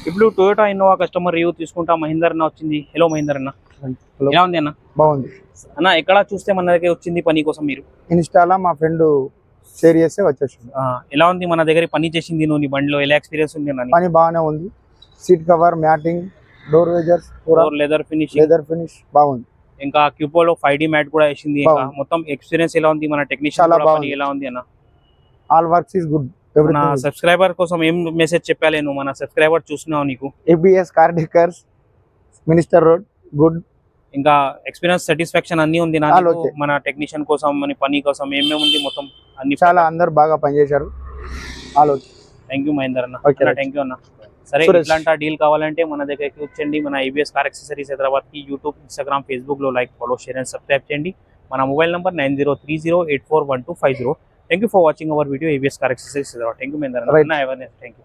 ఇప్పుడు Toyota Innova customer review తీసుకుంటా మహేందర్ అన్న వచ్చింది. హలో మహేందర్ అన్న, ఎలా ఉంది అన్న? బాగుంది అన్న. ఎక్కడ చూస్తే మన దగ్గర వచ్చింది పని కోసం? మీరు ఇన్స్టాలో మా ఫ్రెండ్ షేర్ చేస్తే వచ్చేసింది. ఎలా ఉంది మన దగ్గర పని చేసింది? నువ్వు నీ బండిలో ఎలా ఎక్స్పీరియన్స్ ఉంది అన్న? పని బాగానే ఉంది. Seat cover, matting, door wagers, leather finish బాగుంది. ఇంకా క్యూపోలో 5D మ్యాట్ కూడా వేసింది. ఇంకా మొత్తం ఎక్స్పీరియన్స్ ఎలా ఉంది? మన టెక్నీషియన్ పని ఎలా ఉంది అన్న? All works is good. మన సబ్స్క్రైబర్ కోసం ఏం మెసేజ్ చెప్పాలి నువ్వు? మన సబ్స్క్రైబర్ చూస్తున్నావు నీకు. ABS car decors, minister road good. ఇంకా ఎక్స్పీరియన్స్ సాటిస్ఫాక్షన్ అన్ని ఉంది నా మన టెక్నీషియన్ కోసం, మన పని కోసం ఏమేమి ఉంది మొత్తం అన్ని చాలా అందరు బాగా పనిచేశారు. థ్యాంక్ యూ మహేందర్ అన్న. థ్యాంక్ యూ అన్న. సరే, ఇట్లాంటి డీల్ కావాలంటే మన దగ్గరికి వచ్చేయండి. మన ABS కార్ యాక్సెసరీస్ హైదరాబాద్ కి యూట్యూబ్, ఇన్స్టాగ్రామ్, ఫేస్బుక్ లో like, follow, share and subscribe చేయండి. మన mobile number 9030841250. Thank you for watching our video ABS Car Accessories. Thank you, Mehender. Have a nice day. Thank you.